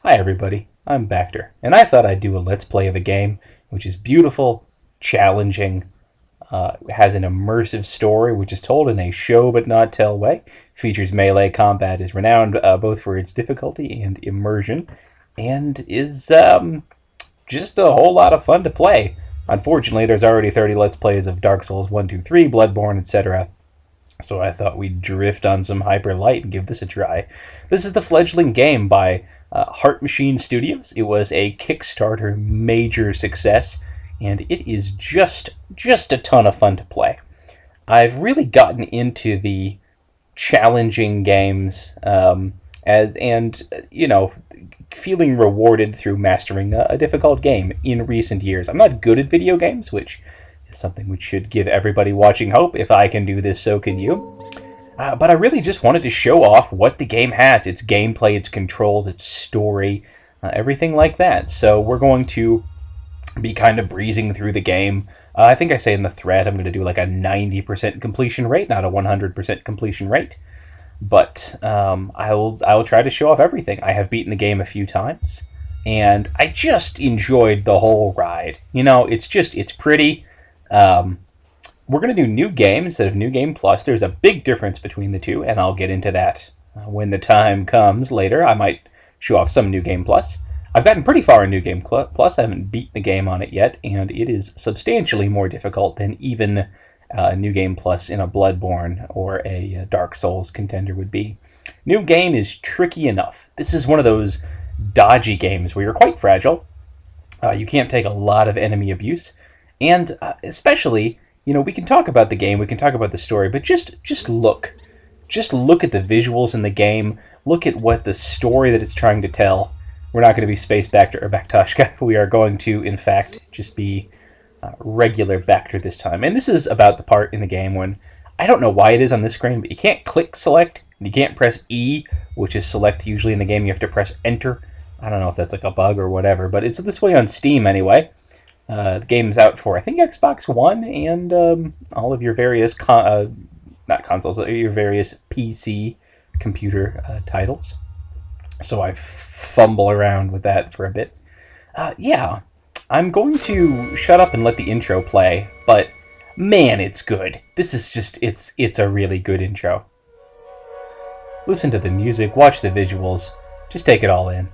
Hi everybody, I'm Bacter, and I thought I'd do a Let's Play of a game which is beautiful, challenging, has an immersive story which is told in a show but not tell way, features melee combat, is renowned both for its difficulty and immersion, and is just a whole lot of fun to play. Unfortunately, there's already 30 Let's Plays of Dark Souls 1, 2, 3, Bloodborne, etc., so I thought we'd drift on some Hyper Light and give this a try. This is the fledgling game by Heart Machine Studios. It was a Kickstarter major success, and it is just a ton of fun to play. I've really gotten into the challenging games as and feeling rewarded through mastering a difficult game in recent years. I'm not good at video games, which is something which should give everybody watching hope. If I can do this, so can you. But I really just wanted to show off what the game has, its gameplay, its controls, its story, everything like that. So we're going to be kind of breezing through the game. I think I say in the thread I'm going to do like a 90% completion rate, not a 100% completion rate. But I will try to show off everything. I have beaten the game a few times, and I just enjoyed the whole ride. It's pretty. We're going to do New Game instead of New Game Plus. There's a big difference between the two, and I'll get into that when the time comes later. I might show off some New Game Plus. I've gotten pretty far in New Game Plus. I haven't beaten the game on it yet, and it is substantially more difficult than even New Game Plus in a Bloodborne or a Dark Souls contender would be. New Game is tricky enough. This is one of those dodgy games where you're quite fragile. You can't take a lot of enemy abuse, and especially, we can talk about the game, we can talk about the story, but just look at the visuals in the game. Look at what the story that it's trying to tell. We're not going to be Space Bacter or Baktoshka. We are going to, in fact, just be regular Bacter this time. And this is about the part in the game when, I don't know why it is on this screen, but you can't click select, and you can't press E, which is select usually in the game. You have to press enter. I don't know if that's like a bug or whatever, but it's this way on Steam anyway. The game's out for, I think, Xbox One and all of your various, not consoles, your various PC computer titles. So I fumble around with that for a bit. Yeah, I'm going to shut up and let the intro play, but man, it's good. This is it's a really good intro. Listen to the music, watch the visuals, just take it all in.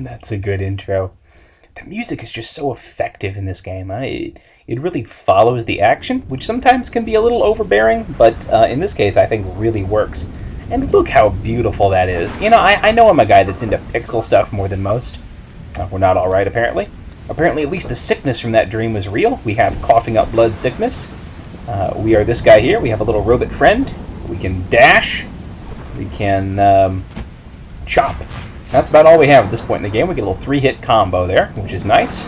That's a good intro. The music is just so effective in this game. It really follows the action, which sometimes can be a little overbearing, but in this case I think really works. And look how beautiful that is. You know, I know I'm a guy that's into pixel stuff more than most. We're not alright, apparently. Apparently, at least the sickness from that dream was real. We have coughing up blood sickness. We are this guy here. We have a little robot friend. We can dash. We can chop. That's about all we have at this point in the game. We get a little 3-hit combo there, which is nice.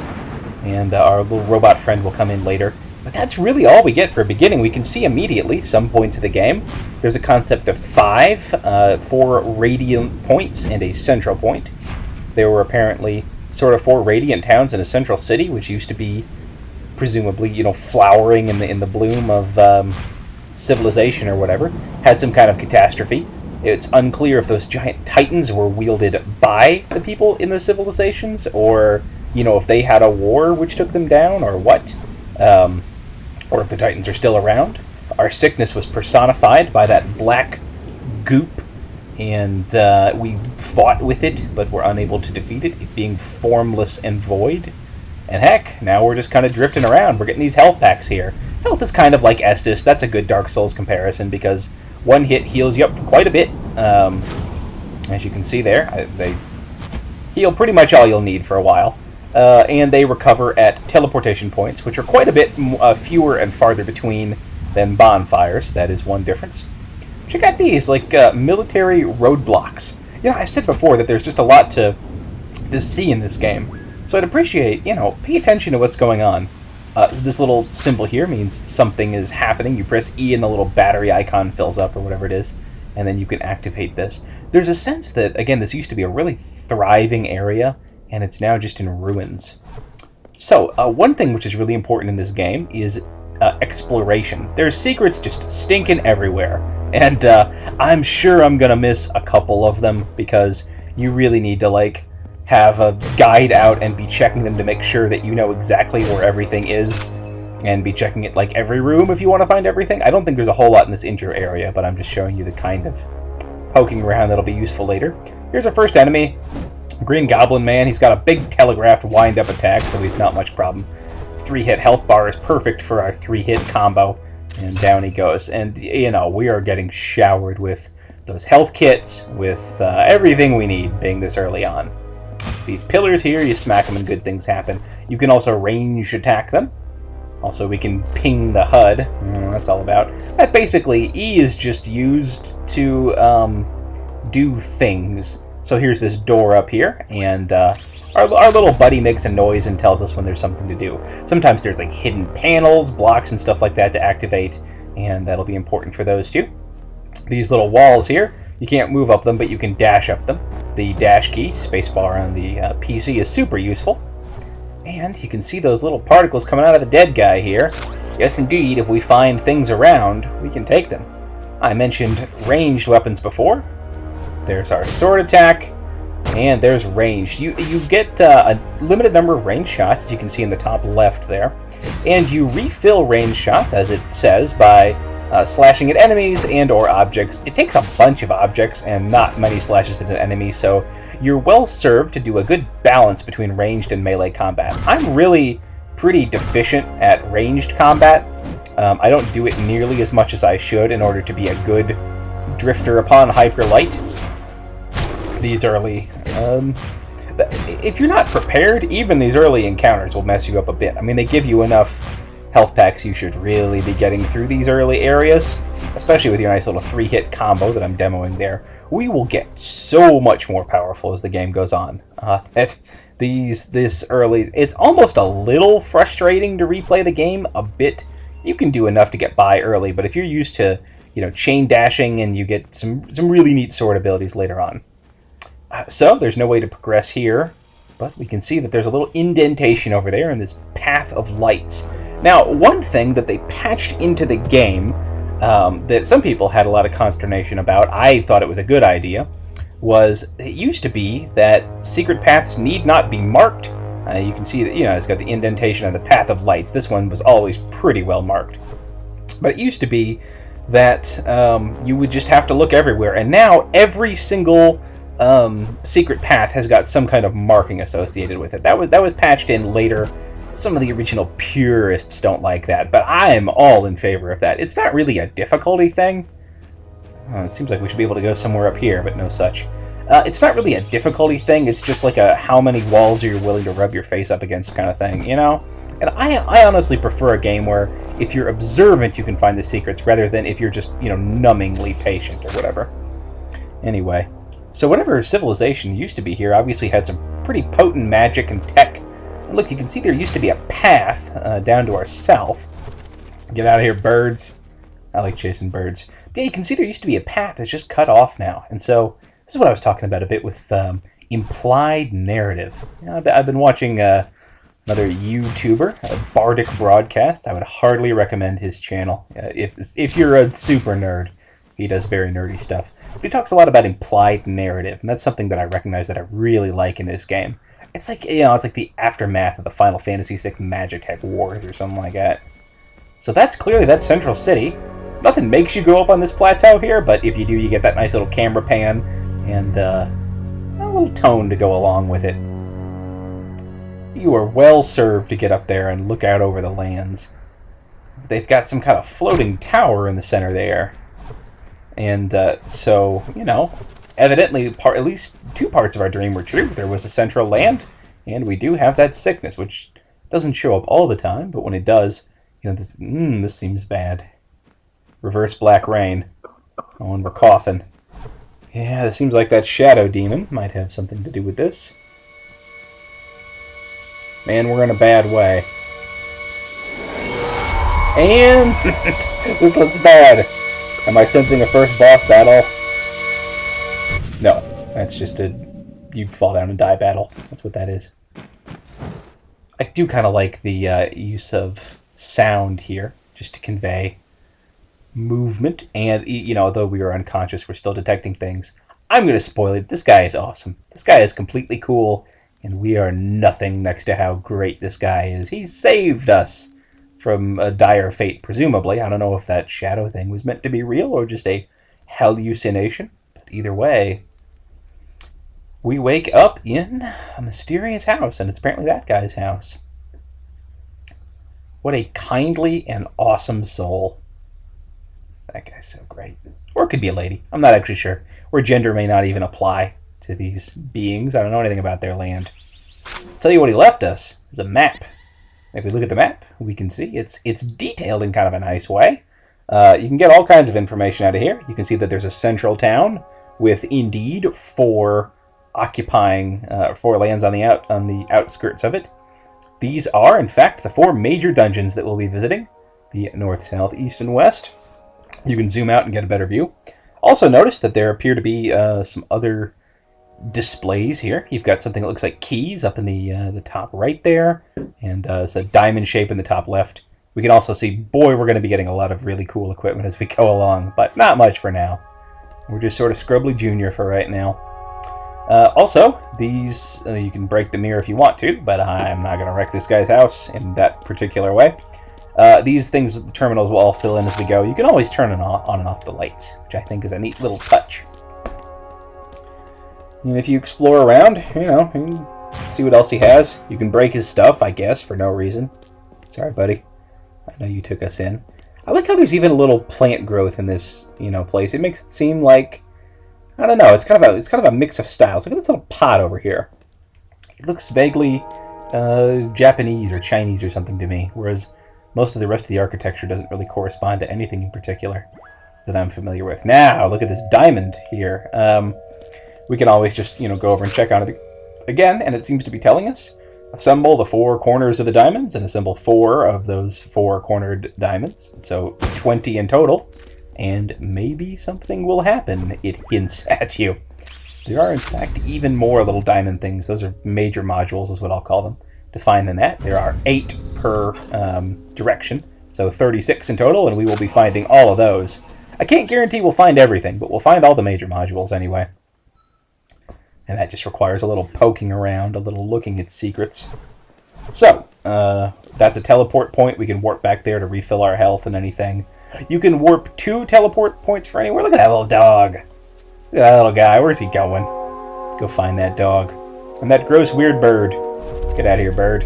And our little robot friend will come in later. But that's really all we get for a beginning. We can see immediately some points of the game. There's a concept of 4 radiant points and a central point. There were apparently sort of 4 radiant towns in a central city, which used to be presumably, you know, flowering in the bloom of civilization or whatever. Had some kind of catastrophe. It's unclear if those giant titans were wielded by the people in the civilizations, or, you know, if they had a war which took them down, or what. Or if the titans are still around. Our sickness was personified by that black goop, and we fought with it, but were unable to defeat it, it being formless and void. And heck, now we're just kind of drifting around. We're getting these health packs here. Health is kind of like Estus. That's a good Dark Souls comparison, because 1 hit heals you up quite a bit. As you can see there, they heal pretty much all you'll need for a while. And they recover at teleportation points, which are quite a bit fewer and farther between than bonfires. That is one difference. Check out these, like military roadblocks. You know, I said before that there's just a lot to see in this game. So I'd appreciate, you know, pay attention to what's going on. So this little symbol here means something is happening. You press E and the little battery icon fills up, or whatever it is, and then you can activate this. There's a sense that, again, this used to be a really thriving area, and it's now just in ruins. So, one thing which is really important in this game is exploration. There's secrets just stinking everywhere, and I'm sure I'm gonna miss a couple of them, because you really need to, like, have a guide out and be checking them to make sure that you know exactly where everything is, and be checking it like every room if you want to find everything. I don't think there's a whole lot in this intro area, but I'm just showing you the kind of poking around that'll be useful later. Here's our first enemy, Green Goblin Man. He's got a big telegraphed wind-up attack, so he's not much problem. 3-hit health bar is perfect for our 3-hit combo, and down he goes. And, you know, we are getting showered with those health kits, with everything we need being this early on. These pillars here, you smack them and good things happen. You can also range attack them. Also, we can ping the HUD. That's all about. That basically, E is just used to do things. So here's this door up here, and our little buddy makes a noise and tells us when there's something to do. Sometimes there's like hidden panels, blocks, and stuff like that to activate, and that'll be important for those too. These little walls here, you can't move up them, but you can dash up them. The dash key, spacebar on the PC, is super useful. And you can see those little particles coming out of the dead guy here. Yes, indeed, if we find things around, we can take them. I mentioned ranged weapons before. There's our sword attack, and there's ranged. You get a limited number of ranged shots, as you can see in the top left there. And you refill ranged shots, as it says, by slashing at enemies and or objects. It takes a bunch of objects and not many slashes at an enemy, so you're well served to do a good balance between ranged and melee combat. I'm really pretty deficient at ranged combat. I don't do it nearly as much as I should in order to be a good drifter upon hyperlight. These early... if you're not prepared, even these early encounters will mess you up a bit. I mean, they give you enough health packs, you should really be getting through these early areas, especially with your nice little 3-hit combo that I'm demoing there. We will get so much more powerful as the game goes on. This early, it's almost a little frustrating to replay the game a bit. You can do enough to get by early, but if you're used to, you know, chain dashing, and you get some really neat sword abilities later on. So there's no way to progress here, but we can see that there's a little indentation over there in this path of lights. Now, one thing that they patched into the game that some people had a lot of consternation about, I thought it was a good idea, was it used to be that secret paths need not be marked. You can see that, you know, it's got the indentation on the path of lights. This one was always pretty well marked. But it used to be that you would just have to look everywhere, and now every single secret path has got some kind of marking associated with it. That was patched in later. Some of the original purists don't like that, but I'm all in favor of that. It's not really a difficulty thing. It seems like we should be able to go somewhere up here, but no such. It's not really a difficulty thing, it's just like a how many walls are you willing to rub your face up against kind of thing, you know? And I honestly prefer a game where if you're observant you can find the secrets, rather than if you're just, you know, numbingly patient or whatever. Anyway, so whatever civilization used to be here obviously had some pretty potent magic and tech. And look, you can see there used to be a path down to our south. Get out of here, birds. I like chasing birds. But yeah, you can see there used to be a path that's just cut off now. And so this is what I was talking about a bit with implied narrative. You know, I've been watching another YouTuber, a Bardic Broadcast. I would hardly recommend his channel if you're a super nerd. He does very nerdy stuff. But he talks a lot about implied narrative, and that's something that I recognize that I really like in this game. It's like, you know, it's like the aftermath of the Final Fantasy VI Magic type wars or something like that. So that's clearly that central city. Nothing makes you go up on this plateau here, but if you do, you get that nice little camera pan and a little tone to go along with it. You are well served to get up there and look out over the lands. They've got some kind of floating tower in the center there. And so, you know, evidently at least two parts of our dream were true. There was a central land, and we do have that sickness, which doesn't show up all the time, but when it does, you know, this seems bad. Reverse black rain. Oh, and we're coughing. Yeah, it seems like that shadow demon might have something to do with this. Man, we're in a bad way. And this looks bad. Am I sensing a first boss battle? No, that's just a you fall down and die battle. That's what that is. I do kind of like the use of sound here, just to convey movement, and, you know, though we are unconscious, we're still detecting things. I'm going to spoil it. This guy is awesome. This guy is completely cool, and we are nothing next to how great this guy is. He saved us from a dire fate, presumably. I don't know if that shadow thing was meant to be real or just a hallucination, but either way, we wake up in a mysterious house, and it's apparently that guy's house. What a kindly and awesome soul. That guy's so great. Or it could be a lady. I'm not actually sure. Or gender may not even apply to these beings. I don't know anything about their land. I'll tell you what he left us is a map. If we look at the map, we can see it's detailed in kind of a nice way. You can get all kinds of information out of here. You can see that there's a central town with, indeed, four lands on the outskirts of it. These are, in fact, the four major dungeons that we'll be visiting. The north, south, east, and west. You can zoom out and get a better view. Also notice that there appear to be some other displays here. You've got something that looks like keys up in the top right there, and it's a diamond shape in the top left. We can also see, boy, we're going to be getting a lot of really cool equipment as we go along, but not much for now. We're just sort of Scrubbly Junior for right now. Also, these, you can break the mirror if you want to, but I'm not going to wreck this guy's house in that particular way. These things, the terminals will all fill in as we go. You can always turn on and off the lights, which I think is a neat little touch. And if you explore around, you know, you see what else he has. You can break his stuff, I guess, for no reason. Sorry, buddy. I know you took us in. I like how there's even a little plant growth in this, you know, place. It makes it seem like, I don't know, it's kind of a mix of styles. Look at this little pot over here. It looks vaguely Japanese or Chinese or something to me, whereas most of the rest of the architecture doesn't really correspond to anything in particular that I'm familiar with. Now, look at this diamond here. We can always just, you know, go over and check on it again, and it seems to be telling us, assemble the four corners of the diamonds, and assemble 4 of those 4-cornered diamonds. So 20 in total, and maybe something will happen, it hints at you. There are, in fact, even more little diamond things. Those are major modules, is what I'll call them. Defined than that, there are 8 per direction, so 36 in total, and we will be finding all of those. I can't guarantee we'll find everything, but we'll find all the major modules anyway. And that just requires a little poking around, a little looking at secrets. So, that's a teleport point. We can warp back there to refill our health and anything. You can warp 2 teleport points for anywhere. Look at that little dog. Look at that little guy. Where's he going? Go find that dog. And that gross weird bird. Get out of here, bird.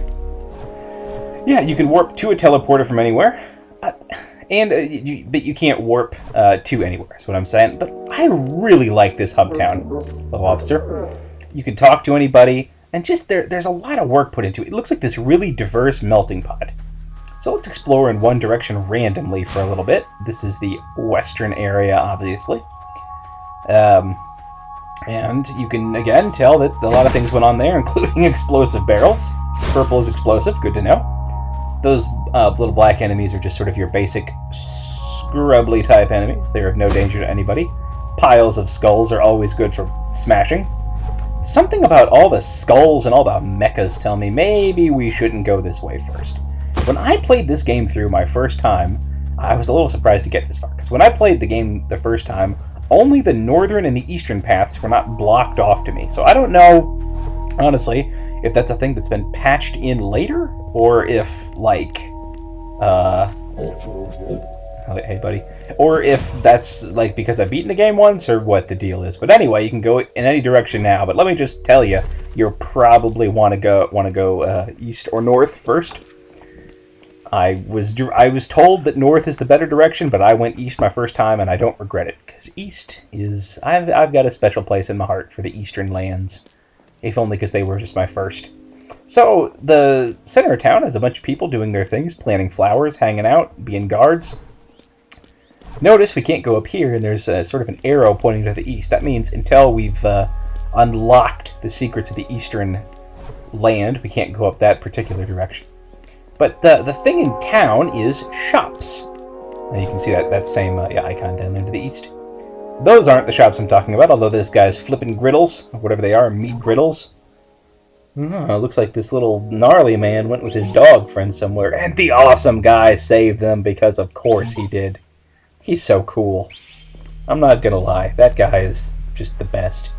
Yeah, you can warp to a teleporter from anywhere. But you can't warp to anywhere, that's what I'm saying. But I really like this hub town, Hello, officer. You can talk to anybody, and just there's a lot of work put into it. It looks like this really diverse melting pot. So let's explore in one direction randomly for a little bit. This is the western area, obviously. And you can, again, tell that a lot of things went on there, including explosive barrels. Purple is explosive, good to know. Those little black enemies are just sort of your basic scrubbly type enemies. They're of no danger to anybody. Piles of skulls are always good for smashing. Something about all the skulls and all the mechas tell me maybe we shouldn't go this way first. When I played this game through my first time, I was a little surprised to get this far. Because when I played the game the first time, only the northern and the eastern paths were not blocked off to me. So I don't know, honestly, if that's a thing that's been patched in later, or if, like, hey buddy, or if that's, like, because I've beaten the game once, or what the deal is. But anyway, you can go in any direction now, but let me just tell you, you'll probably want to go east or north first. I was told that north is the better direction, but I went east my first time, and I don't regret it, because east is, I've got a special place in my heart for the eastern lands. If only because they were just my first. So, the center of town has a bunch of people doing their things, planting flowers, hanging out, being guards. Notice we can't go up here, and there's sort of an arrow pointing to the east. That means until we've unlocked the secrets of the eastern land, we can't go up that particular direction. But the thing in town is shops. Now you can see that same icon down there to the east. Those aren't the shops I'm talking about, although this guy's flipping griddles, or whatever they are, meat griddles. Looks like this little gnarly man went with his dog friend somewhere, and the awesome guy saved them, because of course he did. He's so cool. I'm not gonna lie, that guy is just the best.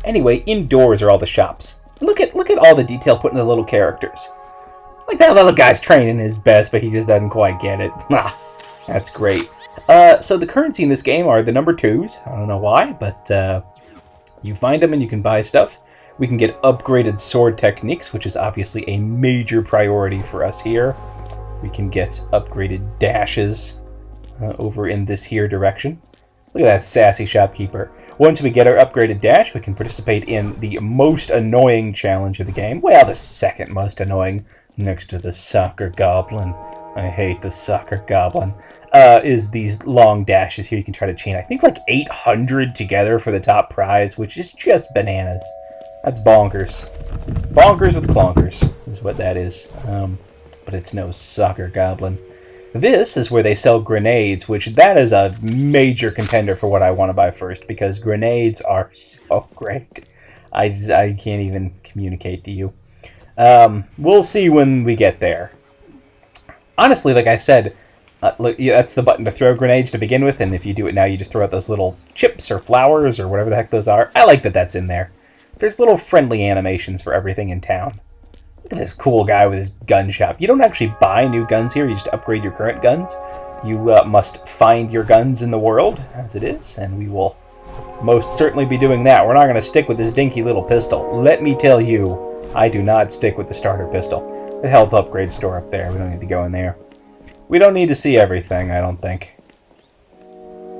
Anyway, indoors are all the shops. Look at all the detail put in the little characters. Like that little guy's training his best, but he just doesn't quite get it. That's great. So the currency in this game are the number 2s. I don't know why, but you find them and you can buy stuff. We can get upgraded sword techniques, which is obviously a major priority for us here. We can get upgraded dashes over in this here direction. Look at that sassy shopkeeper. Once we get our upgraded dash, we can participate in the most annoying challenge of the game. Well, the second most annoying, next to the soccer goblin. I hate the soccer goblin. Is these long dashes here you can try to chain. I think like 800 together for the top prize, which is just bananas. That's bonkers. Bonkers with clonkers is what that is. But it's no soccer goblin. This is where they sell grenades, which that is a major contender for what I want to buy first, because grenades are so great. I can't even communicate to you. We'll see when we get there. Honestly, like I said, look, yeah, that's the button to throw grenades to begin with, and if you do it now, you just throw out those little chips or flowers or whatever the heck those are. I like that that's in there. There's little friendly animations for everything in town. Look at this cool guy with his gun shop. You don't actually buy new guns here, you just upgrade your current guns. You must find your guns in the world, as it is, and we will most certainly be doing that. We're not going to stick with this dinky little pistol. Let me tell you, I do not stick with the starter pistol. The health upgrade store up there, we don't need to go in there. We don't need to see everything, I don't think.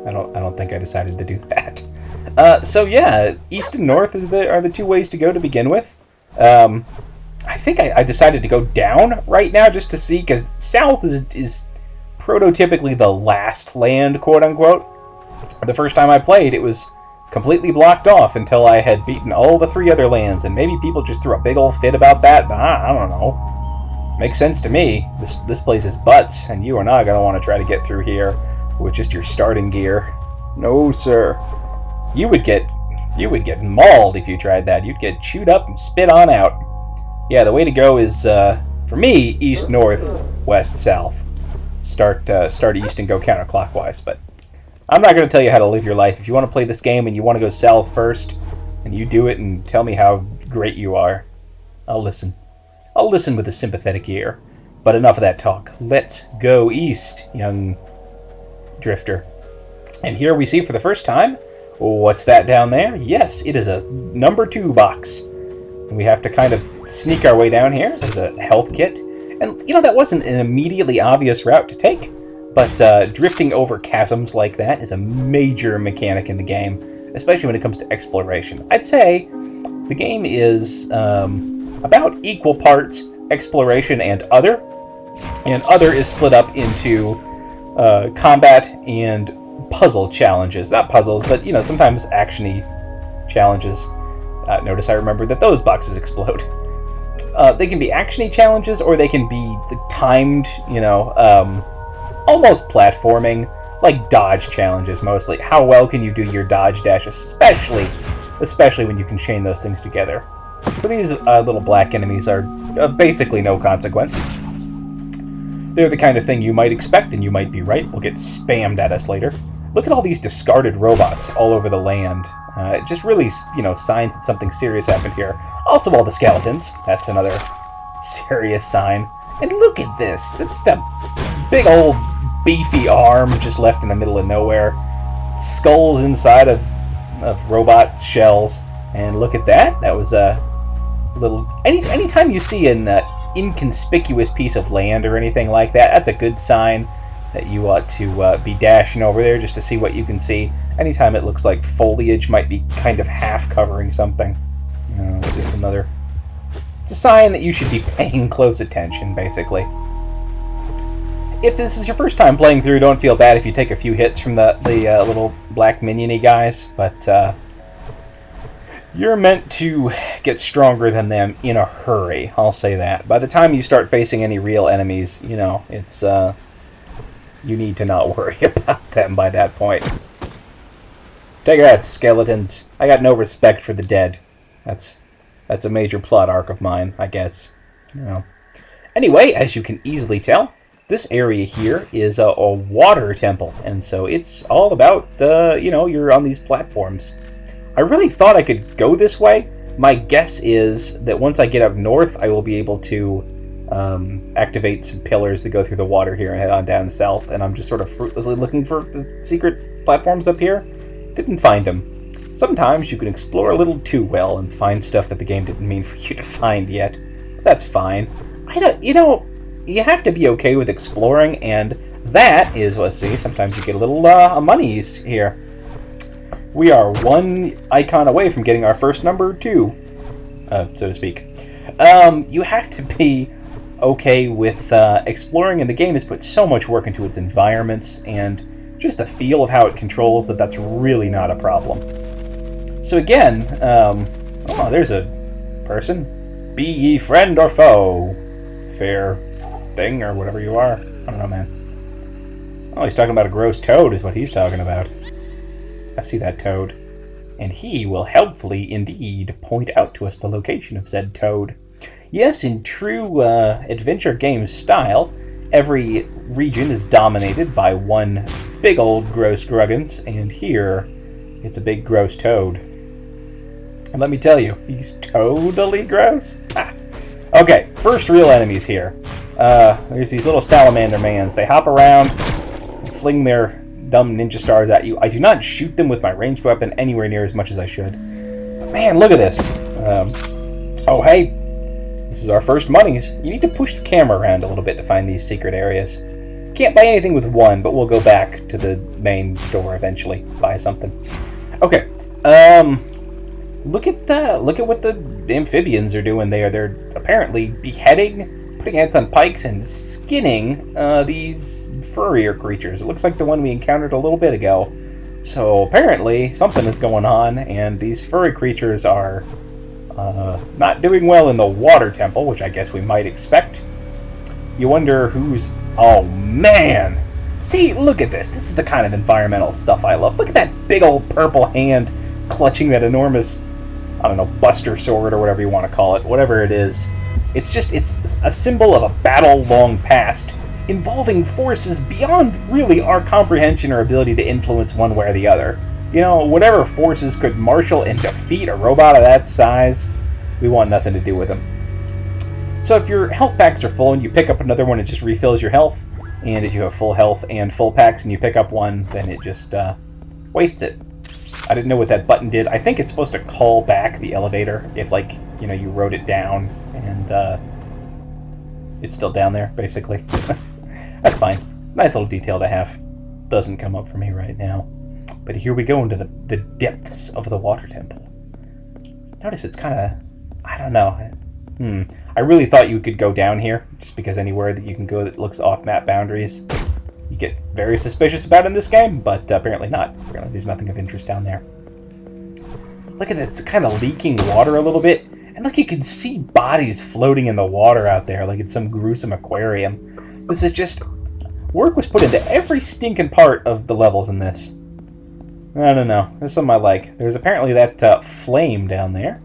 I don't think I decided to do that. So yeah, east and north are the two ways to go to begin with. I think I decided to go down right now just to see, because south is prototypically the last land, quote-unquote. The first time I played, it was completely blocked off until I had beaten all the 3 other lands, and maybe people just threw a big old fit about that, but I don't know. Makes sense to me. This place is butts, and you are not going to want to try to get through here with just your starting gear. No, sir. You would get mauled if you tried that. You'd get chewed up and spit on out. Yeah, the way to go is, for me, east, north, west, south. Start east and go counterclockwise, but I'm not going to tell you how to live your life. If you want to play this game and you want to go south first, and you do it and tell me how great you are, I'll listen. I'll listen with a sympathetic ear. But enough of that talk. Let's go east, young drifter. And here we see for the first time What's that down there? Yes, it is a number 2 box. We have to kind of sneak our way down here. There's a health kit. And, you know, that wasn't an immediately obvious route to take. But drifting over chasms like that is a major mechanic in the game, especially when it comes to exploration. I'd say the game is about equal parts exploration and other. And other is split up into combat and puzzle challenges. Not puzzles, but, you know, sometimes action-y challenges. Notice I remembered that those boxes explode. They can be action-y challenges, or they can be timed, you know, almost platforming, like dodge challenges mostly. How well can you do your dodge dash, especially when you can chain those things together. So these little black enemies are basically no consequence. They're the kind of thing you might expect, and you might be right. We'll get spammed at us later. Look at all these discarded robots all over the land. It just really, you know, signs that something serious happened here. Also all the skeletons. That's another serious sign. And look at this. This is a big old beefy arm just left in the middle of nowhere. Skulls inside of robot shells. And look at that. That was a little... Anytime you see an inconspicuous piece of land or anything like that, that's a good sign that you ought to be dashing over there just to see what you can see. Anytime it looks like foliage might be kind of half covering something. It's just another... It's a sign that you should be paying close attention, basically. If this is your first time playing through, don't feel bad if you take a few hits from the little black minion-y guys, but you're meant to get stronger than them in a hurry, I'll say that. By the time you start facing any real enemies, you know, it's, you need to not worry about them by that point. Take that, skeletons. I got no respect for the dead. That's a major plot arc of mine, I guess. You know. Anyway, as you can easily tell, this area here is a water temple, and so it's all about, you know, you're on these platforms. I really thought I could go this way. My guess is that once I get up north, I will be able to activate some pillars that go through the water here and head on down south, and I'm just sort of fruitlessly looking for the secret platforms up here. Didn't find them. Sometimes you can explore a little too well and find stuff that the game didn't mean for you to find yet. But that's fine. You know, you have to be okay with exploring, and that is, let's see, sometimes you get a little monies here. We are one icon away from getting our first number 2, so to speak. You have to be okay with exploring, and the game has put so much work into its environments and just the feel of how it controls that's really not a problem. So again, oh, there's a person. Be ye friend or foe. Fair thing, or whatever you are. I don't know, man. Oh, he's talking about a gross toad is what he's talking about. I see that toad. And he will helpfully indeed point out to us the location of said toad. Yes, in true adventure game style, every region is dominated by one big old gross gruggins, and here it's a big gross toad. And let me tell you, he's totally gross. Okay, first real enemies here. There's these little salamander mans. They hop around, fling their dumb ninja stars at you. I do not shoot them with my ranged weapon anywhere near as much as I should. But man, look at this. Oh, hey, this is our first monies. You need to push the camera around a little bit to find these secret areas. Can't buy anything with one, but we'll go back to the main store eventually. Buy something. Okay. Look at what the amphibians are doing there. They're apparently beheading, putting heads on pikes, and skinning these furrier creatures. It looks like the one we encountered a little bit ago. So apparently something is going on, and these furry creatures are not doing well in the water temple, which I guess we might expect. You wonder who's... Oh, man! See, look at this. This is the kind of environmental stuff I love. Look at that big old purple hand clutching that enormous, I don't know, buster sword or whatever you want to call it. Whatever it is. It's a symbol of a battle long past involving forces beyond really our comprehension or ability to influence one way or the other. You know, whatever forces could marshal and defeat a robot of that size, we want nothing to do with them. So if your health packs are full and you pick up another one, it just refills your health. And if you have full health and full packs and you pick up one, then it just wastes it. I didn't know what that button did. I think it's supposed to call back the elevator if, like, you know, you wrote it down and it's still down there, basically. That's fine. Nice little detail to have. Doesn't come up for me right now. But here we go into the depths of the water temple. Notice it's kind of... I don't know. I really thought you could go down here, just because anywhere that you can go that looks off map boundaries, you get very suspicious about in this game, but apparently not. Apparently there's nothing of interest down there. Look at it, it's kind of leaking water a little bit. And look, you can see bodies floating in the water out there, like it's some gruesome aquarium. This is just... Work was put into every stinking part of the levels in this. I don't know. There's something I like. There's apparently that flame down there.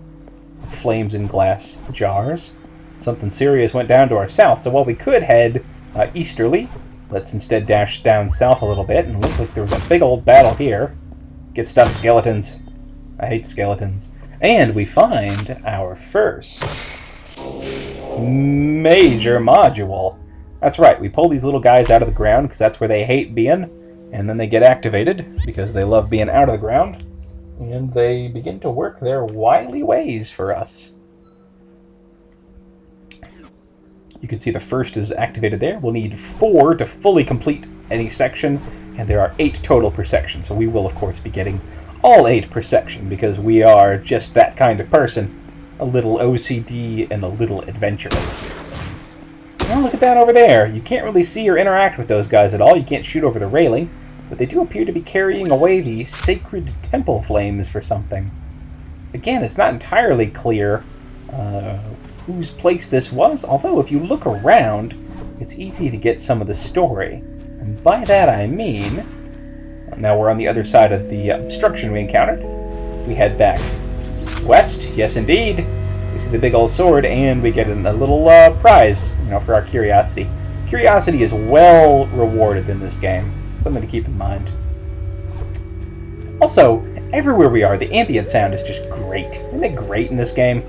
Flames in glass jars. Something serious went down to our south, so while we could head easterly, let's instead dash down south a little bit, and look like there was a big old battle here. Get stuff, skeletons. I hate skeletons. And we find our first major module. That's right, we pull these little guys out of the ground because that's where they hate being, and then they get activated because they love being out of the ground, and they begin to work their wily ways for us. You can see the first is activated there. We'll need 4 to fully complete any section, and there are 8 total per section, so we will, of course, be getting all 8 per section because we are just that kind of person. A little OCD and a little adventurous. Oh, look at that over there. You can't really see or interact with those guys at all. You can't shoot over the railing, but they do appear to be carrying away the sacred temple flames for something. Again, it's not entirely clear whose place this was, although if you look around, it's easy to get some of the story. And by that I mean... Now we're on the other side of the obstruction we encountered. If we head back west, yes indeed, we see the big old sword, and we get a little prize, you know, for our curiosity. Curiosity is well rewarded in this game. Something to keep in mind. Also, everywhere we are, the ambient sound is just great. Isn't it great in this game?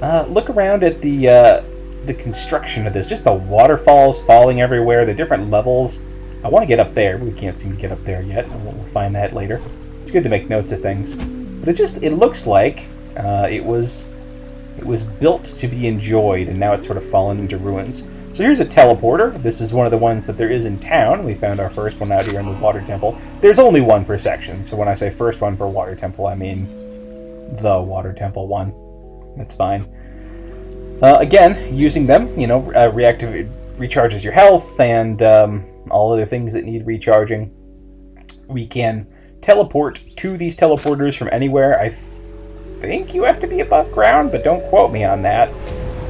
Look around at the construction of this. Just the waterfalls falling everywhere, the different levels. I want to get up there, but we can't seem to get up there yet. We'll find that later. It's good to make notes of things. But it looks like it was built to be enjoyed, and now it's sort of fallen into ruins. So here's a teleporter. This is one of the ones that there is in town. We found our first one out here in the water temple. There's only one per section, so when I say first one per water temple, I mean the water temple one. That's fine. Again, using them, you know, recharges your health and all other things that need recharging. We can teleport to these teleporters from anywhere. I think you have to be above ground, but don't quote me on that.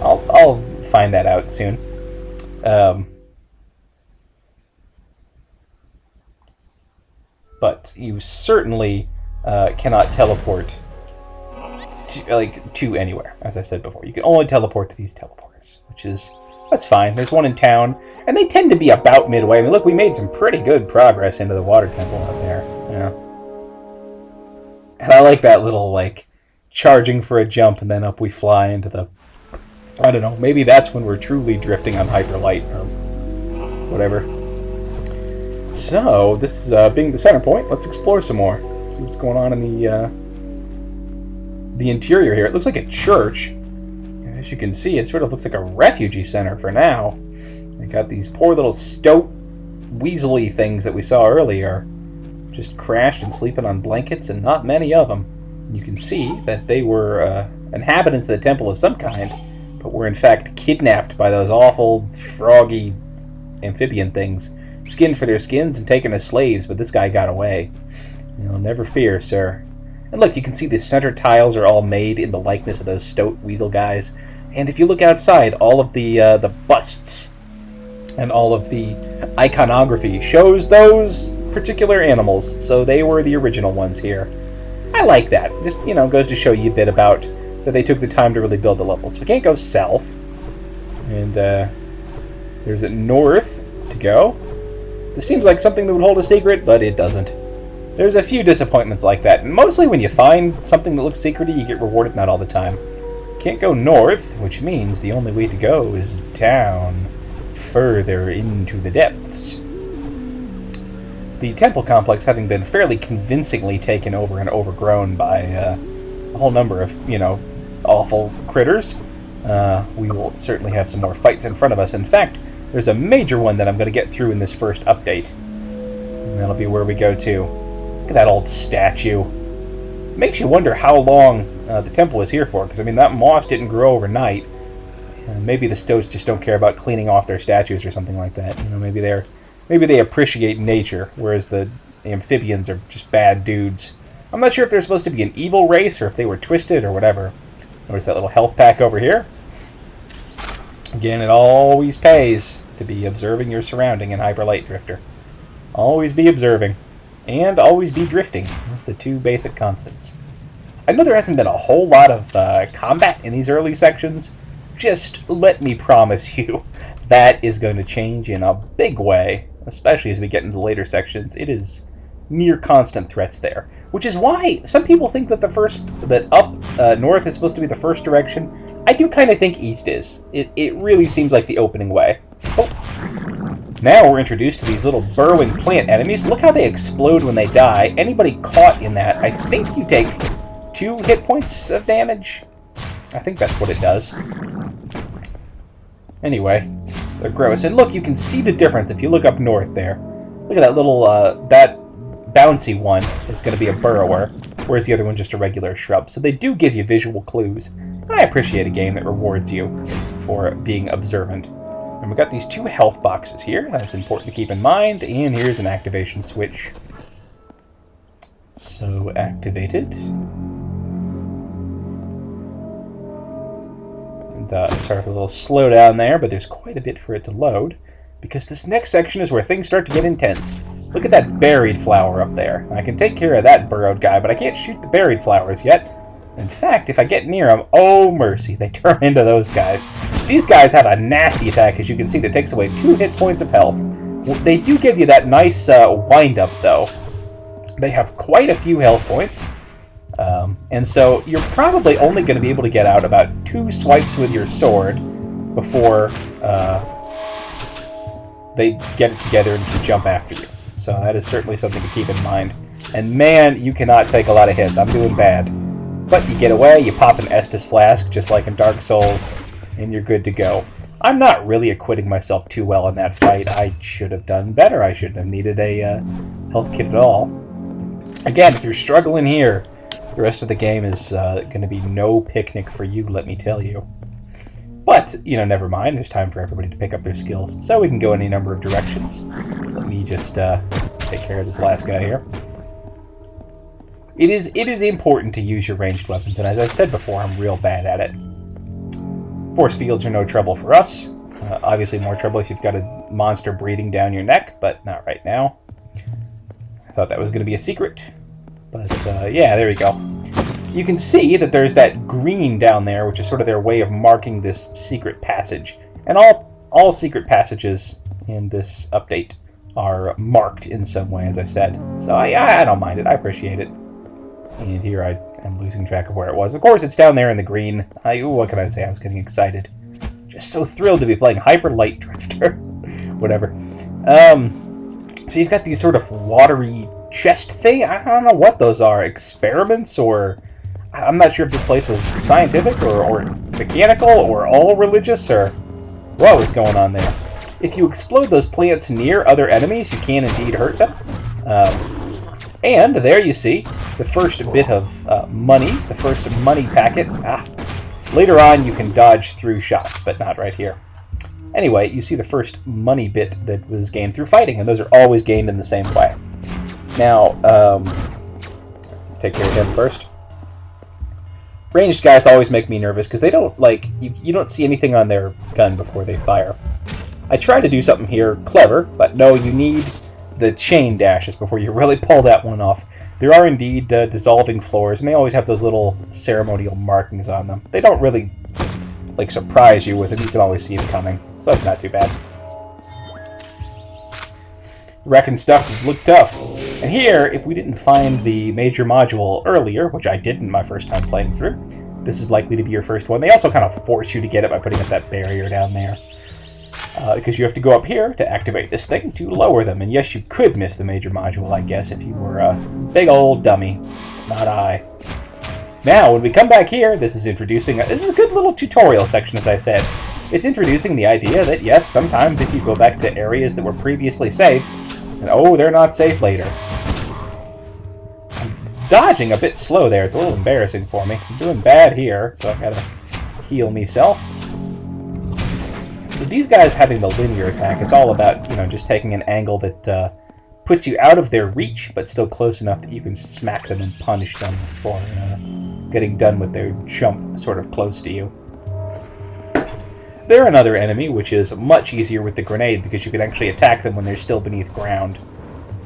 I'll find that out soon. But you certainly cannot teleport to anywhere, as I said before. You can only teleport to these teleporters, that's fine. There's one in town, and they tend to be about midway. I mean, look, we made some pretty good progress into the water temple out there. Yeah. And I like that little, like, charging for a jump, and then up we fly into the... I don't know, maybe that's when we're truly drifting on hyperlight, or whatever. So, this is being the center point. Let's explore some more. See what's going on in the interior here. It looks like a church. As you can see, it sort of looks like a refugee center for now. They got these poor little stoat weaselly things that we saw earlier, just crashed and sleeping on blankets, and not many of them. You can see that they were inhabitants of the temple of some kind, but were in fact kidnapped by those awful, froggy amphibian things, skinned for their skins and taken as slaves, but this guy got away. You'll never fear, sir. And look, you can see the center tiles are all made in the likeness of those stoat weasel guys. And if you look outside, all of the busts and all of the iconography shows those particular animals. So they were the original ones here. I like that. Just, you know, goes to show you a bit about that they took the time to really build the levels. We can't go south. And there's a north to go. This seems like something that would hold a secret, but it doesn't. There's a few disappointments like that, and mostly when you find something that looks secrety, you get rewarded, not all the time. Can't go north, which means the only way to go is down, further into the depths. the temple complex having been fairly convincingly taken over and overgrown by a whole number of, awful critters, we will certainly have some more fights in front of us. In fact, there's a major one that I'm going to get through in this first update. And that'll be where we go to. Look at that old statue. Makes you wonder how long the temple is here for, because, I mean, that moss didn't grow overnight. Maybe the Stoats just don't care about cleaning off their statues or something like that. Maybe they appreciate nature, whereas the amphibians are just bad dudes. I'm not sure if they're supposed to be an evil race or if they were twisted or whatever. There's that little health pack over here. Again, it always pays to be observing your surrounding in Hyper Light Drifter. Always be observing. And always be drifting. Those are the two basic constants. I know there hasn't been a whole lot of combat in these early sections. Just let me promise you, that is going to change in a big way, especially as we get into the later sections. It is near constant threats there, which is why some people think that up north is supposed to be the first direction. I do kind of think east is. It really seems like the opening way. Oh. Now we're introduced to these little burrowing plant enemies. Look how they explode when they die. Anybody caught in that, I think you take 2 hit points of damage. I think that's what it does. Anyway, they're gross. And look, you can see the difference if you look up north there. Look at that little, that bouncy one is going to be a burrower, whereas the other one's just a regular shrub. So they do give you visual clues. And I appreciate a game that rewards you for being observant. And we've got these 2 health boxes here. That's important to keep in mind. And here's an activation switch. So, activated. Sorry for a little slowdown there, but there's quite a bit for it to load, because this next section is where things start to get intense. Look at that buried flower up there. I can take care of that burrowed guy, but I can't shoot the buried flowers yet. In fact, if I get near them, oh mercy, they turn into those guys. These guys have a nasty attack, as you can see, that takes away 2 hit points of health. They do give you that nice wind-up, though. They have quite a few health points. And so you're probably only going to be able to get out about 2 swipes with your sword before they get it together and can jump after you. So that is certainly something to keep in mind. And man, you cannot take a lot of hits. I'm doing bad. But you get away, you pop an Estus Flask, just like in Dark Souls, and you're good to go. I'm not really acquitting myself too well in that fight. I should have done better. I shouldn't have needed a health kit at all. Again, if you're struggling here, the rest of the game is going to be no picnic for you, let me tell you. But, never mind. There's time for everybody to pick up their skills. So we can go any number of directions. Let me just take care of this last guy here. It is important to use your ranged weapons, and as I said before, I'm real bad at it. Force fields are no trouble for us. Obviously more trouble if you've got a monster breathing down your neck, but not right now. I thought that was going to be a secret. But, yeah, there we go. You can see that there's that green down there, which is sort of their way of marking this secret passage. And all secret passages in this update are marked in some way, as I said. So I don't mind it. I appreciate it. And here I am losing track of where it was. Of course, it's down there in the green. What can I say? I was getting excited. Just so thrilled to be playing Hyper Light Drifter. Whatever. So you've got these sort of watery chest thing. I don't know what those are. Experiments, or I'm not sure if this place was scientific or mechanical or all religious, or what was going on there. If you explode those plants near other enemies, you can indeed hurt them. And there you see the first bit of monies, the first money packet. Later on you can dodge through shots, but not right here. Anyway, you see the first money bit that was gained through fighting, and those are always gained in the same way. Now, take care of him first. Ranged guys always make me nervous because they don't, you don't see anything on their gun before they fire. I try to do something here clever, but no, you need the chain dashes before you really pull that one off. There are indeed dissolving floors, and they always have those little ceremonial markings on them. They don't really, surprise you with them. You can always see them coming, so that's not too bad. Wrecking stuff look tough. And here, if we didn't find the major module earlier, which I didn't my first time playing through, this is likely to be your first one. They also kind of force you to get it by putting up that barrier down there. because you have to go up here to activate this thing to lower them. And yes, you could miss the major module, I guess, if you were a big old dummy. Not I. Now, when we come back here, this is introducing... this is a good little tutorial section, as I said. It's introducing the idea that, yes, sometimes if you go back to areas that were previously safe, and oh, they're not safe later. I'm dodging a bit slow there. It's a little embarrassing for me. I'm doing bad here, so I've got to heal myself. With these guys having the linear attack, it's all about, just taking an angle that puts you out of their reach, but still close enough that you can smack them and punish them for getting done with their jump sort of close to you. They're another enemy, which is much easier with the grenade because you can actually attack them when they're still beneath ground.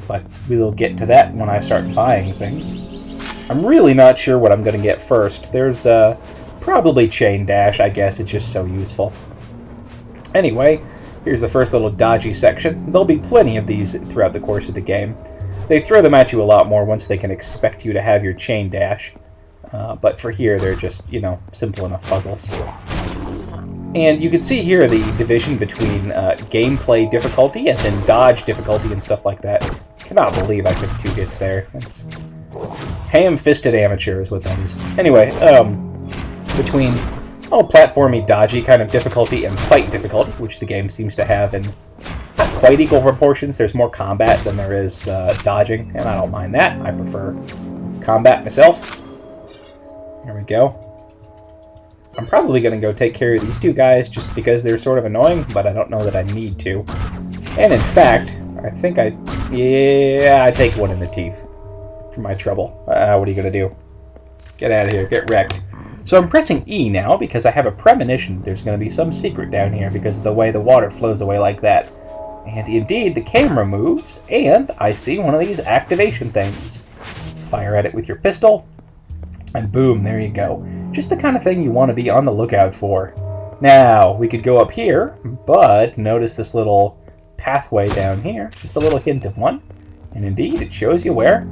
But we'll get to that when I start buying things. I'm really not sure what I'm going to get first. There's probably Chain Dash, I guess. It's just so useful. Anyway, here's the first little dodgy section. There'll be plenty of these throughout the course of the game. They throw them at you a lot more once they can expect you to have your Chain Dash. But for here, they're just, simple enough puzzles. And you can see here the division between gameplay difficulty and then dodge difficulty and stuff like that. Cannot believe I took 2 hits there. That's ham-fisted amateur is what that is. Anyway, between platformy, dodgy kind of difficulty and fight difficulty, which the game seems to have in not quite equal proportions. There's more combat than there is dodging, and I don't mind that. I prefer combat myself. There we go. I'm probably going to go take care of these 2 guys just because they're sort of annoying, but I don't know that I need to. And in fact, I think I take one in the teeth for my trouble. What are you going to do? Get out of here. Get wrecked. So I'm pressing E now because I have a premonition there's going to be some secret down here because of the way the water flows away like that. And indeed, the camera moves, and I see one of these activation things. Fire at it with your pistol, and boom, there you go. Just the kind of thing you want to be on the lookout for. Now, we could go up here, but notice this little pathway down here. Just a little hint of one. And indeed, it shows you where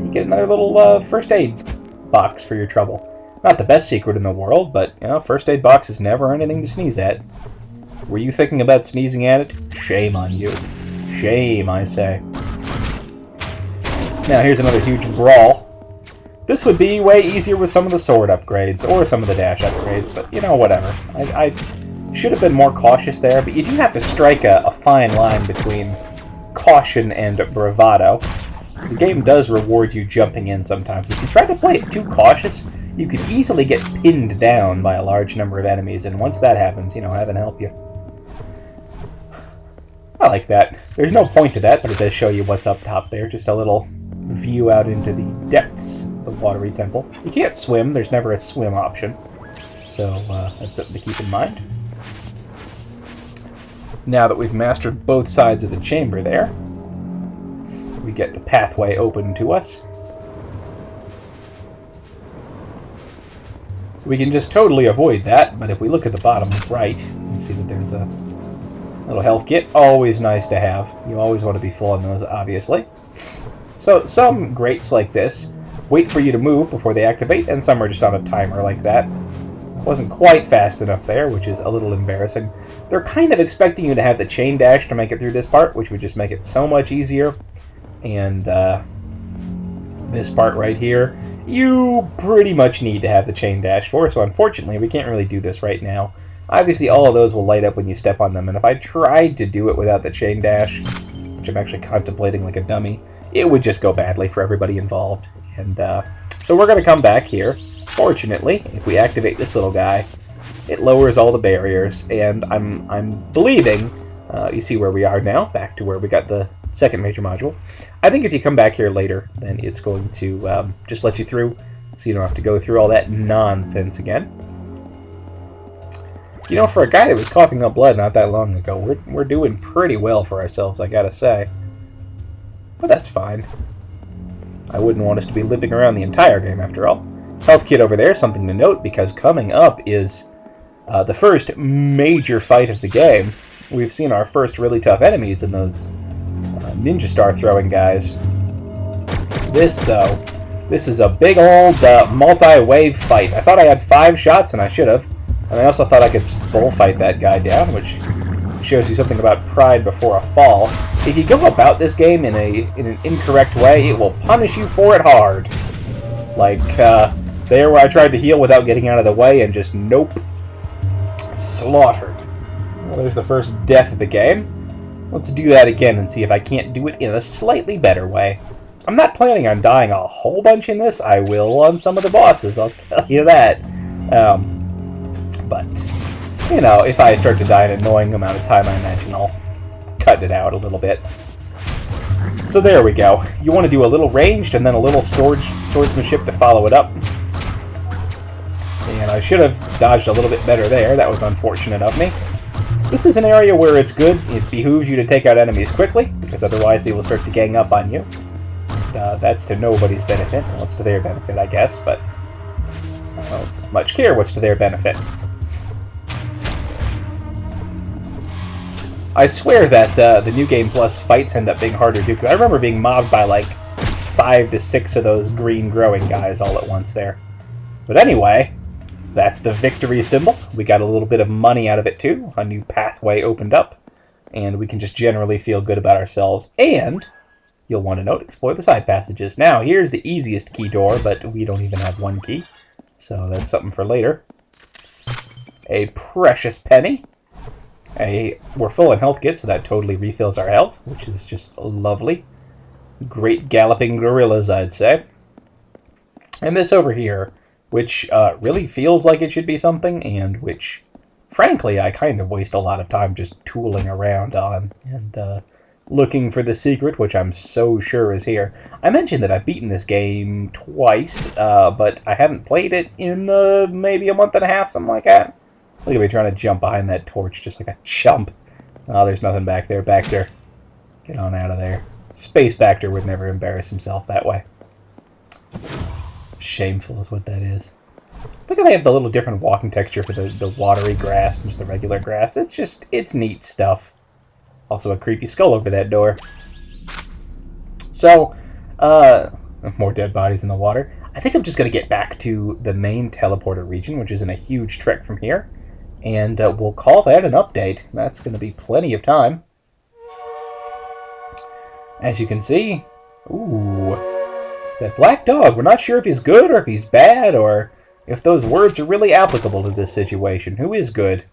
you get another little first aid box for your trouble. Not the best secret in the world, but, first aid box is never anything to sneeze at. Were you thinking about sneezing at it? Shame on you. Shame, I say. Now, here's another huge brawl. This would be way easier with some of the sword upgrades, or some of the dash upgrades, but, whatever. I should have been more cautious there, but you do have to strike a fine line between caution and bravado. The game does reward you jumping in sometimes. If you try to play it too cautious, you could easily get pinned down by a large number of enemies, and once that happens, heaven help you. I like that. There's no point to that, but it does show you what's up top there. Just a little view out into the depths of the watery temple. You can't swim. There's never a swim option. So that's something to keep in mind. Now that we've mastered both sides of the chamber there, we get the pathway open to us. We can just totally avoid that, but if we look at the bottom right, you see that there's a little health kit. Always nice to have. You always want to be full on those, obviously. So some grates like this wait for you to move before they activate, and some are just on a timer like that. Wasn't quite fast enough there, which is a little embarrassing. They're kind of expecting you to have the chain dash to make it through this part, which would just make it so much easier. And this part right here, you pretty much need to have the chain dash for, so unfortunately we can't really do this right now. Obviously all of those will light up when you step on them, and if I tried to do it without the chain dash, which I'm actually contemplating like a dummy, it would just go badly for everybody involved. And so we're going to come back here. Fortunately, if we activate this little guy, it lowers all the barriers, and I'm believing, you see where we are now, back to where we got the second major module. I think if you come back here later, then it's going to just let you through, so you don't have to go through all that nonsense again. For a guy that was coughing up blood not that long ago, we're doing pretty well for ourselves, I gotta say. But that's fine. I wouldn't want us to be limping around the entire game, after all. Health kit over there, something to note, because coming up is the first major fight of the game. We've seen our first really tough enemies in those ninja star throwing guys. This, though, this is a big old multi-wave fight. I thought I had 5 shots, and I should have. And I also thought I could just bullfight that guy down, which shows you something about pride before a fall. If you go about this game in an incorrect way, it will punish you for it hard. Like, there where I tried to heal without getting out of the way and just, nope. Slaughtered. Well, there's the first death of the game. Let's do that again and see if I can't do it in a slightly better way. I'm not planning on dying a whole bunch in this. I will on some of the bosses, I'll tell you that. But, you know, if I start to die an annoying amount of time, I imagine I'll cut it out a little bit. So there we go. You want to do a little ranged and then a little swordsmanship to follow it up. And I should have dodged a little bit better there. That was unfortunate of me. This is an area where it's good. It behooves you to take out enemies quickly, because otherwise they will start to gang up on you. And, that's to nobody's benefit. Well, it's to their benefit, I guess, but I don't much care what's to their benefit. I swear that the New Game Plus fights end up being harder to do, because I remember being mobbed by like 5 to 6 of those green growing guys all at once there. But anyway, that's the victory symbol. We got a little bit of money out of it too. A new pathway opened up, and we can just generally feel good about ourselves. And you'll want to note, explore the side passages. Now, here's the easiest key door, but we don't even have one key, so that's something for later. A precious penny. We're full on health kit, so that totally refills our health, which is just lovely. Great galloping gorillas, I'd say. And this over here, which really feels like it should be something, and which, frankly, I kind of waste a lot of time just tooling around on, and looking for the secret, which I'm so sure is here. I mentioned that I've beaten this game twice, but I haven't played it in maybe a month and a half, something like that. Look at me trying to jump behind that torch just like a chump. Oh, there's nothing back there. Bacter. Get on out of there. Space Bacter would never embarrass himself that way. Shameful is what that is. Look how they have the little different walking texture for the watery grass and just the regular grass. It's neat stuff. Also a creepy skull over that door. So, more dead bodies in the water. I think I'm just going to get back to the main teleporter region, which isn't a huge trek from here. And we'll call that an update. That's going to be plenty of time. As you can see, ooh, it's that black dog. We're not sure if he's good or if he's bad or if those words are really applicable to this situation. Who is good?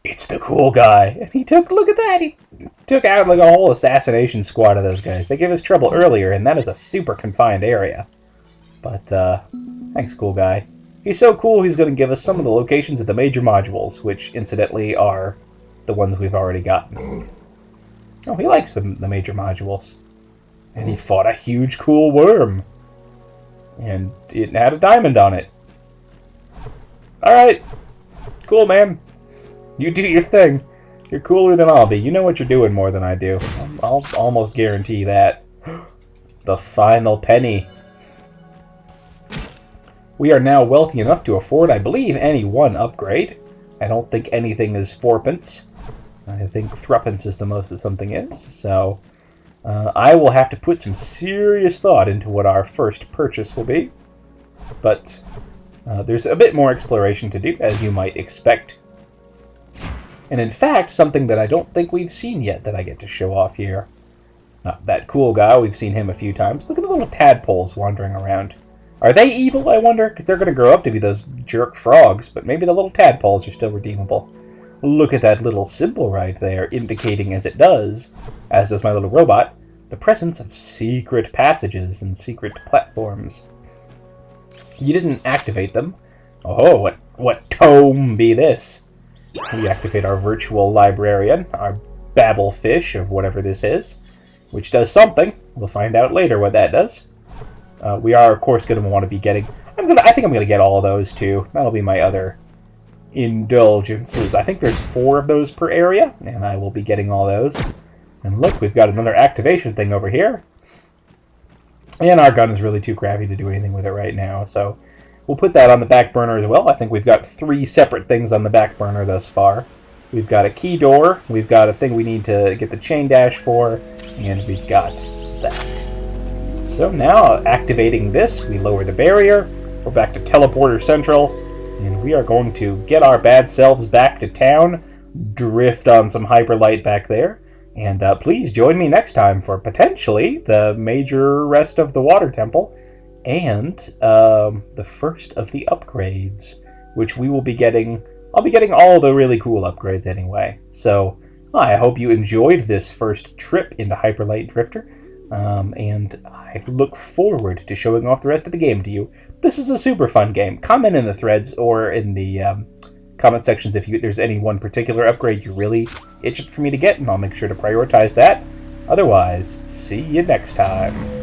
It's the cool guy. And he took, look at that, he took out like a whole assassination squad of those guys. They gave us trouble earlier, and that is a super confined area. But, thanks, cool guy. He's so cool, he's going to give us some of the locations of the major modules, which, incidentally, are the ones we've already gotten. Oh, he likes the major modules. And he fought a huge, cool worm. And it had a diamond on it. Alright. Cool, man. You do your thing. You're cooler than I'll be. You know what you're doing more than I do. I'll almost guarantee that. The final penny. We are now wealthy enough to afford, I believe, any one upgrade. I don't think anything is fourpence. I think threepence is the most that something is. So, I will have to put some serious thought into what our first purchase will be. But there's a bit more exploration to do, as you might expect. And in fact, something that I don't think we've seen yet that I get to show off here. Not that cool guy, we've seen him a few times. Look at the little tadpoles wandering around. Are they evil, I wonder? Because they're going to grow up to be those jerk frogs, but maybe the little tadpoles are still redeemable. Look at that little symbol right there, indicating as it does, as does my little robot, the presence of secret passages and secret platforms. You didn't activate them. Oh, what tome be this? We activate our virtual librarian, our babble fish of whatever this is, which does something. We'll find out later what that does. We are, of course, going to want to be getting... I think I'm going to get all of those, too. That'll be my other indulgences. I think there's 4 of those per area, and I will be getting all those. And look, we've got another activation thing over here. And our gun is really too crappy to do anything with it right now, so we'll put that on the back burner as well. I think we've got 3 separate things on the back burner thus far. We've got a key door, we've got a thing we need to get the chain dash for, and we've got that. So now, activating this, we lower the barrier, we're back to Teleporter Central, and we are going to get our bad selves back to town, drift on some hyperlight back there. And please join me next time for potentially the major rest of the Water Temple and the first of the upgrades, which we will be getting. I'll be getting all the really cool upgrades anyway. So I hope you enjoyed this first trip into Hyperlight Drifter. And I look forward to showing off the rest of the game to you. This is a super fun game. Comment in the threads or in the comment sections if there's any one particular upgrade you're really itching for me to get, and I'll make sure to prioritize that. Otherwise, see you next time.